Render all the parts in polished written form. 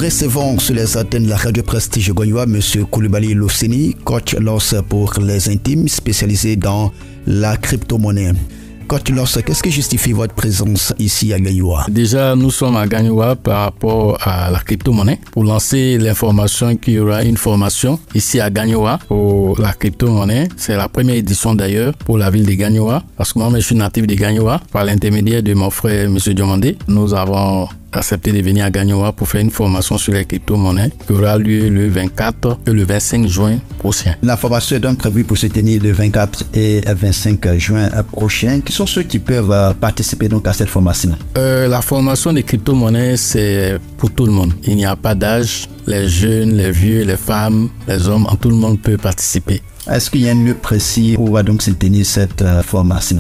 recevons sur les antennes de la radio Prestige Gagnoa M. Coulibaly Loseni, coach LOS pour les intimes, spécialisé dans la crypto-monnaie. Coach LOS, qu'est-ce qui justifie votre présence ici à Gagnoa? Déjà, nous sommes à Gagnoa par rapport à la crypto-monnaie. Pour lancer l'information qu'il y aura une formation ici à Gagnoa pour la crypto-monnaie. C'est la première édition d'ailleurs pour la ville de Gagnoa. Parce que moi, je suis natif de Gagnoa. Par l'intermédiaire de mon frère M. Diomandé, nous avons accepté de venir à Gagnoa pour faire une formation sur les crypto-monnaies qui aura lieu le 24 et le 25 juin prochain. La formation est donc prévue pour se tenir le 24 et 25 juin prochain. Qui sont ceux qui peuvent participer donc à cette formation? La formation des crypto-monnaies, c'est pour tout le monde. Il n'y a pas d'âge. Les jeunes, les vieux, les femmes, les hommes, tout le monde peut participer. Est-ce qu'il y a un lieu précis où va donc se tenir cette formation?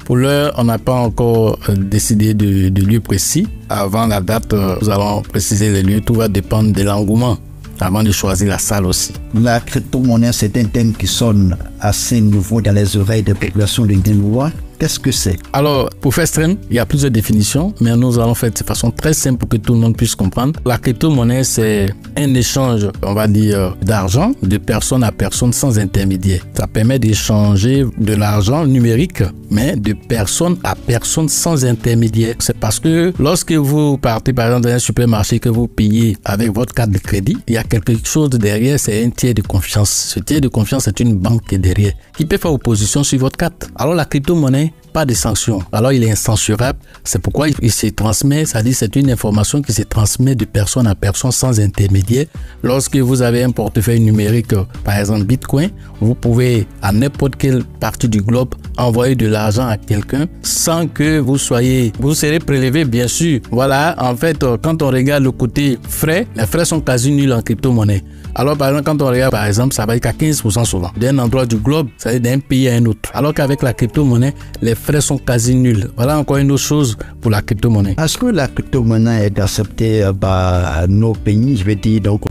Pour l'heure, on n'a pas encore décidé de lieu précis. Avant la date, nous allons préciser les lieux. Tout va dépendre de l'engouement avant de choisir la salle aussi. La crypto-monnaie, c'est un thème qui sonne assez nouveau dans les oreilles des populations de Gagnoa. Qu'est-ce que c'est? Alors, pour faire simple, il y a plusieurs définitions, mais nous allons faire de façon très simple pour que tout le monde puisse comprendre. La crypto-monnaie, c'est un échange, on va dire, d'argent de personne à personne sans intermédiaire. Ça permet d'échanger de l'argent numérique, mais de personne à personne sans intermédiaire. C'est parce que lorsque vous partez, par exemple, dans un supermarché que vous payez avec votre carte de crédit, il y a quelque chose derrière, c'est un tiers de confiance. Ce tiers de confiance, c'est une banque qui est derrière, qui peut faire opposition sur votre carte. Alors, la crypto-monnaie, pas de sanctions. Alors, il est incensurable. C'est pourquoi il se transmet, c'est-à-dire c'est une information qui se transmet de personne à personne sans intermédiaire. Lorsque vous avez un portefeuille numérique, par exemple Bitcoin, vous pouvez à n'importe quelle partie du globe envoyer de l'argent à quelqu'un sans que vous serez prélevé, bien sûr. Voilà, en fait, quand on regarde le côté frais, les frais sont quasi nuls en crypto-monnaie. Alors, par exemple, quand on regarde, par exemple, ça va être à 15% souvent d'un endroit du globe, c'est-à-dire d'un pays à un autre. Alors qu'avec la crypto-monnaie, les frais sont quasi nuls. Voilà encore une autre chose pour la crypto-monnaie. Est-ce que la crypto-monnaie est acceptée par nos pays, je vais dire donc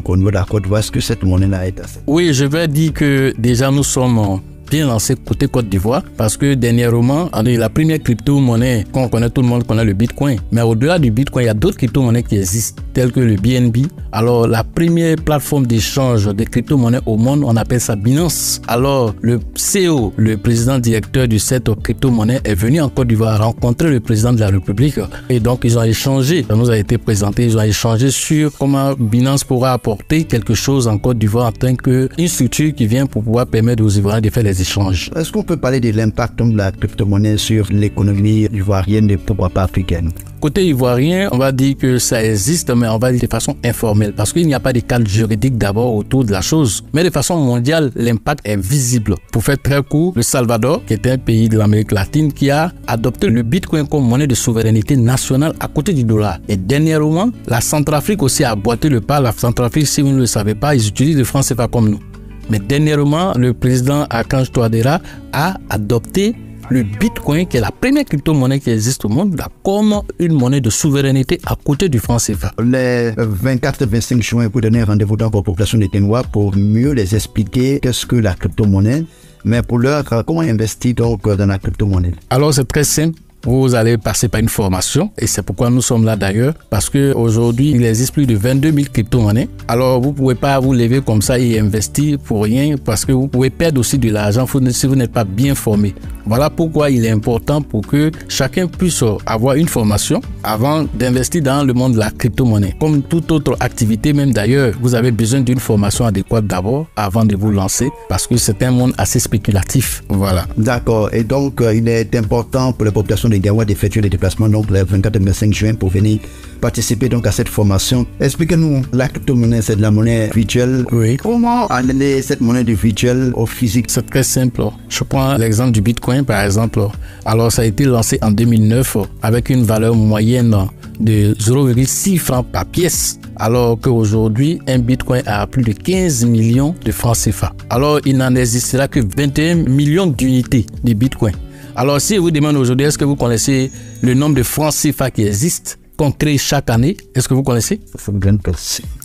au niveau de la Côte d'Ivoire? Est-ce que cette monnaie-là est acceptée? Oui, je vais dire que déjà nous sommes bien lancé côté Côte d'Ivoire parce que dernièrement, la première crypto-monnaie qu'on connaît, tout le monde connaît le Bitcoin. Mais au-delà du Bitcoin, il y a d'autres crypto-monnaies qui existent, telles que le BNB. Alors, la première plateforme d'échange de crypto-monnaies au monde, on appelle ça Binance. Alors, le CEO, le président directeur de cette crypto-monnaie, est venu en Côte d'Ivoire rencontrer le président de la République. Et donc, ils ont échangé. Ça nous a été présenté. Ils ont échangé sur comment Binance pourra apporter quelque chose en Côte d'Ivoire en tant qu'une structure qui vient pour pouvoir permettre aux Ivoiriens de faire les échanges. Est-ce qu'on peut parler de l'impact de la crypto-monnaie sur l'économie ivoirienne et pourquoi pas africaine? Côté ivoirien, on va dire que ça existe, mais on va dire de façon informelle, parce qu'il n'y a pas de cadre juridique d'abord autour de la chose. Mais de façon mondiale, l'impact est visible. Pour faire très court, le Salvador, qui est un pays de l'Amérique latine, qui a adopté le Bitcoin comme monnaie de souveraineté nationale à côté du dollar. Et dernièrement, la Centrafrique aussi a boité le pas. La Centrafrique, si vous ne le savez pas, ils utilisent le franc CFA comme nous. Mais dernièrement, le président Archange Touadéra a adopté le Bitcoin, qui est la première crypto-monnaie qui existe au monde, comme une monnaie de souveraineté à côté du franc CFA. Les 24 et 25 juin, vous donnez rendez-vous dans vos populations de Gagnoa pour mieux les expliquer qu'est-ce que la crypto-monnaie. Mais pour l'heure, comment investir donc dans la crypto-monnaie? Alors, c'est très simple. Vous allez passer par une formation et c'est pourquoi nous sommes là d'ailleurs, parce qu'aujourd'hui, il existe plus de 22 000 crypto-monnaies. Alors, vous ne pouvez pas vous lever comme ça et investir pour rien parce que vous pouvez perdre aussi de l'argent si vous n'êtes pas bien formé. Voilà pourquoi il est important pour que chacun puisse avoir une formation avant d'investir dans le monde de la crypto-monnaie. Comme toute autre activité, même d'ailleurs, vous avez besoin d'une formation adéquate d'abord avant de vous lancer parce que c'est un monde assez spéculatif. Voilà. D'accord. Et donc, il est important pour les populations de Gagnoa d'effectuer les déplacements donc le 24 et 25 juin pour venir participer donc à cette formation. Expliquez-nous, la crypto-monnaie, c'est de la monnaie virtuelle. Oui. Comment amener cette monnaie du virtuel au physique? C'est très simple. Je prends l'exemple du Bitcoin, par exemple. Alors, ça a été lancé en 2009 avec une valeur moyenne de 0,6 francs par pièce. Alors qu'aujourd'hui, un Bitcoin a plus de 15 millions de francs CFA. Alors, il n'en existera que 21 millions d'unités de Bitcoin. Alors, si je vous demande aujourd'hui, est-ce que vous connaissez le nombre de francs CFA qui existent, qu'on crée chaque année? Est-ce que vous connaissez?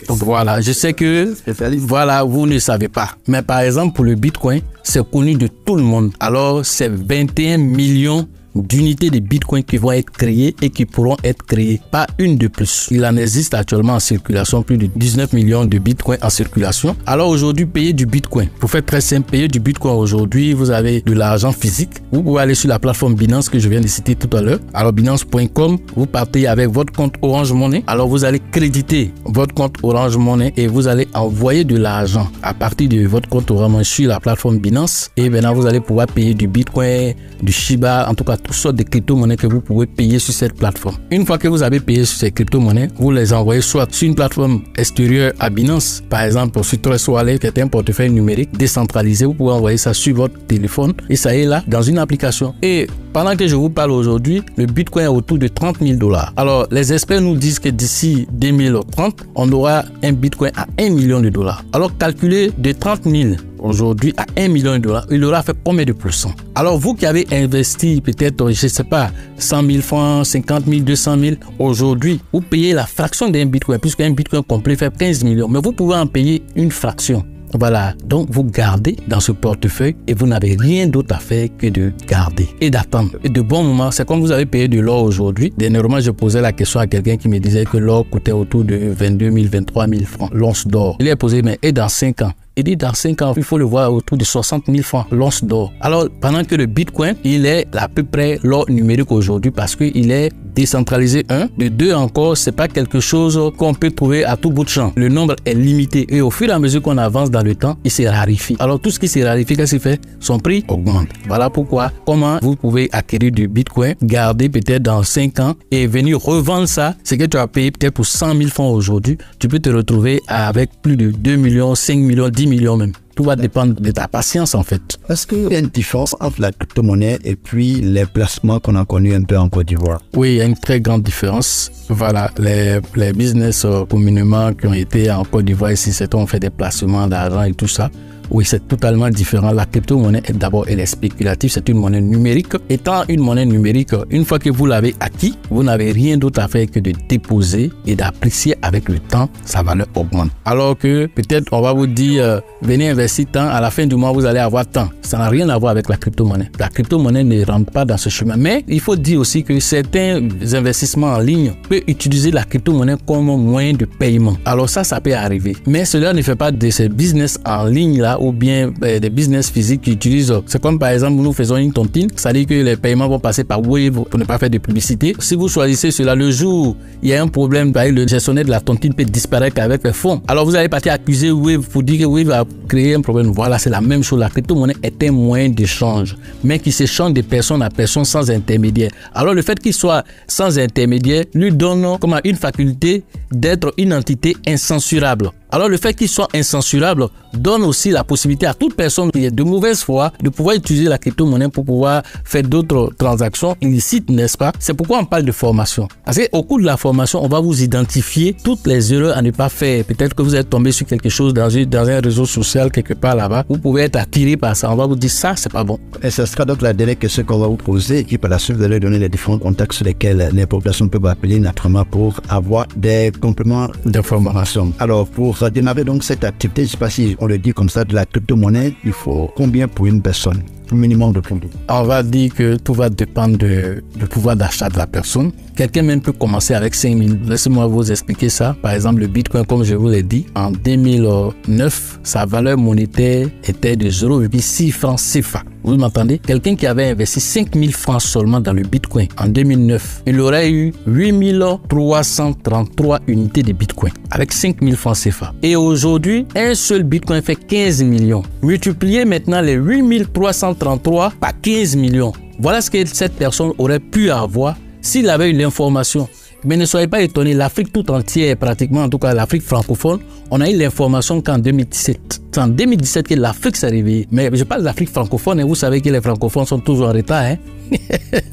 Voilà, je sais que voilà, vous ne savez pas. Mais par exemple, pour le Bitcoin, c'est connu de tout le monde. Alors, c'est 21 millions d'unités de Bitcoin qui vont être créées et qui pourront être créées, pas une de plus. Il en existe actuellement en circulation plus de 19 millions de Bitcoin en circulation. Alors aujourd'hui, payer du Bitcoin. Pour faire très simple, payer du Bitcoin aujourd'hui, vous avez de l'argent physique. Vous pouvez aller sur la plateforme Binance que je viens de citer tout à l'heure. Alors binance.com, vous partez avec votre compte Orange Money. Alors vous allez créditer votre compte Orange Money et vous allez envoyer de l'argent à partir de votre compte Orange Money sur la plateforme Binance. Et maintenant, vous allez pouvoir payer du Bitcoin, du Shiba, en tout cas toutes sortes de crypto-monnaies que vous pouvez payer sur cette plateforme. Une fois que vous avez payé sur ces crypto-monnaies, vous les envoyez soit sur une plateforme extérieure à Binance, par exemple sur Trust Wallet, qui est un portefeuille numérique décentralisé. Vous pouvez envoyer ça sur votre téléphone et ça est là dans une application. Et pendant que je vous parle aujourd'hui, le Bitcoin est autour de 30 000 $. Alors, les experts nous disent que d'ici 2030, on aura un Bitcoin à 1 million de dollars. Alors, calculez de 30 000 aujourd'hui à 1 million de dollars, il aura fait combien de pourcents? Alors, vous qui avez investi peut-être, je ne sais pas, 100 000 francs, 50 000, 200 000, aujourd'hui, vous payez la fraction d'un Bitcoin, puisqu'un Bitcoin complet fait 15 millions, mais vous pouvez en payer une fraction. Voilà, donc vous gardez dans ce portefeuille et vous n'avez rien d'autre à faire que de garder et d'attendre. Et de bons moments, c'est comme vous avez payé de l'or aujourd'hui. Dernièrement, je posais la question à quelqu'un qui me disait que l'or coûtait autour de 22 000, 23 000 francs, l'once d'or. Il a posé, mais et dans 5 ans? Il dit dans 5 ans, il faut le voir autour de 60 000 francs, l'once d'or. Alors, pendant que le Bitcoin, il est à peu près l'or numérique aujourd'hui parce qu'il est décentralisé, de deux encore, c'est pas quelque chose qu'on peut trouver à tout bout de champ. Le nombre est limité et au fur et à mesure qu'on avance dans le temps, il se raréfie. Alors, tout ce qui se raréfie, qu'est-ce qu'il fait? Son prix augmente. Voilà pourquoi, comment vous pouvez acquérir du Bitcoin, garder peut-être dans 5 ans et venir revendre ça, ce que tu as payé peut-être pour 100 000 francs aujourd'hui, tu peux te retrouver avec plus de 2 millions, 5 millions, 10 millions même. Tout va dépendre de ta patience en fait. Est-ce qu'il y a une différence entre la crypto-monnaie et puis les placements qu'on a connus un peu en Côte d'Ivoire? Oui, il y a une très grande différence. Voilà, les business communément qui ont été en Côte d'Ivoire ici, c'est on fait des placements d'argent et tout ça. Oui, c'est totalement différent. La crypto-monnaie, d'abord, elle est spéculative. C'est une monnaie numérique. Étant une monnaie numérique, une fois que vous l'avez acquis, vous n'avez rien d'autre à faire que de déposer et d'apprécier avec le temps, sa valeur augmente. Alors que peut-être on va vous dire, venez investir tant, à la fin du mois, vous allez avoir tant. Ça n'a rien à voir avec la crypto-monnaie. La crypto-monnaie ne rentre pas dans ce chemin. Mais il faut dire aussi que certains investissements en ligne peuvent utiliser la crypto-monnaie comme moyen de paiement. Alors ça peut arriver. Mais cela ne fait pas de ces business en ligne-là ou bien des business physiques qui utilisent. C'est comme par exemple, nous faisons une tontine, ça dit que les paiements vont passer par Wave pour ne pas faire de publicité. Si vous choisissez cela, le jour il y a un problème, le gestionnaire de la tontine peut disparaître avec les fonds. Alors vous allez partir accuser Wave pour dire que Wave a créé un problème. Voilà, c'est la même chose. La crypto-monnaie est un moyen d'échange, mais qui s'échange de personne à personne sans intermédiaire. Alors le fait qu'il soit sans intermédiaire lui donne comme une faculté d'être une entité incensurable. Alors le fait qu'il soit incensurable donne aussi la possibilité à toute personne qui est de mauvaise foi de pouvoir utiliser la crypto-monnaie pour pouvoir faire d'autres transactions illicites, n'est-ce pas? C'est pourquoi on parle de formation. Parce qu'au cours de la formation, on va vous identifier toutes les erreurs à ne pas faire. Peut-être que vous êtes tombé sur quelque chose dans un réseau social quelque part là-bas. Vous pouvez être attiré par ça. On va vous dire ça, c'est pas bon. Et ce sera donc la dernière question qu'on va vous poser et puis par la suite vous allez donner les différents contacts sur lesquels les populations peuvent appeler naturellement pour avoir des compléments d'information. Alors pour démarrer donc cette activité, je ne sais pas si on le dit comme ça, de la crypto-monnaie, il faut combien pour une personne? Minimum de combien? On va dire que tout va dépendre du pouvoir d'achat de la personne. Quelqu'un même peut commencer avec 5 000. Laissez-moi vous expliquer ça. Par exemple, le Bitcoin, comme je vous l'ai dit, en 2009, sa valeur monétaire était de 0,6 francs CFA. Vous m'entendez? Quelqu'un qui avait investi 5 000 francs seulement dans le Bitcoin en 2009, il aurait eu 8 333 unités de Bitcoin avec 5 000 francs CFA. Et aujourd'hui, un seul Bitcoin fait 15 millions. Multipliez maintenant les 8 333 par 15 millions. Voilà ce que cette personne aurait pu avoir s'il avait eu l'information. Mais ne soyez pas étonnés, l'Afrique tout entière, pratiquement, en tout cas l'Afrique francophone, on a eu l'information qu'en 2017. C'est en 2017 que l'Afrique s'est réveillée. Mais je parle de l'Afrique francophone et vous savez que les francophones sont toujours en retard. Hein?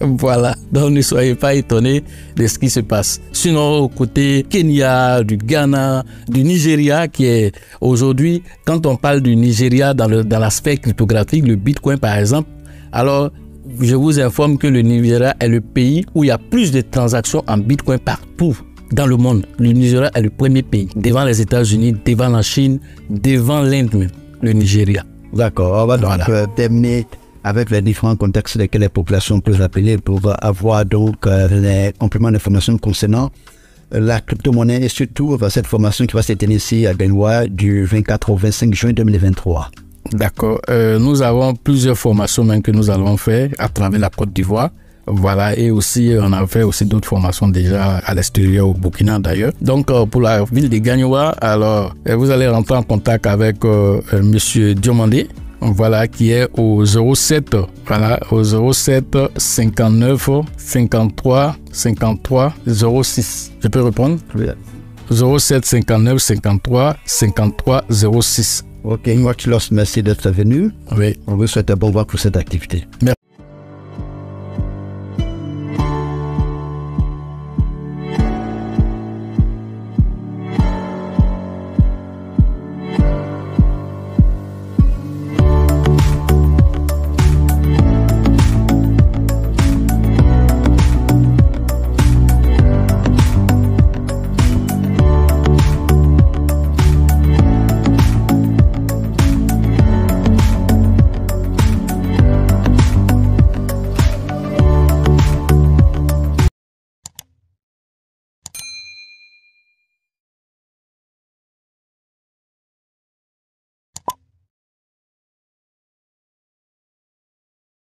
Voilà, donc ne soyez pas étonnés de ce qui se passe. Sinon, au côté Kenya, du Ghana, du Nigeria, qui est aujourd'hui, quand on parle du Nigeria dans l'aspect cryptographique, le Bitcoin par exemple, alors je vous informe que le Nigeria est le pays où il y a plus de transactions en Bitcoin partout dans le monde. Le Nigeria est le premier pays, devant les États-Unis, devant la Chine, devant l'Inde même, le Nigeria. D'accord, on va donc terminer avec les différents contextes desquels les populations peuvent appeler pour avoir donc les compléments d'information concernant la crypto-monnaie et surtout cette formation qui va se tenir ici à Benoît du 24 au 25 juin 2023. D'accord. Nous avons plusieurs formations même que nous allons faire à travers la Côte d'Ivoire. Voilà, et aussi on a fait aussi d'autres formations déjà à l'extérieur, au Burkina d'ailleurs. Donc pour la ville de Gagnoa, alors vous allez rentrer en contact avec Monsieur Diomandé, voilà, qui est au 07, voilà, au 07 59 53 53 06. Je peux répondre? Oui. 07 59 53 53 06. Ok, Watch Loss, merci d'être venu. Oui. On vous souhaite un bon vent pour cette activité. Merci.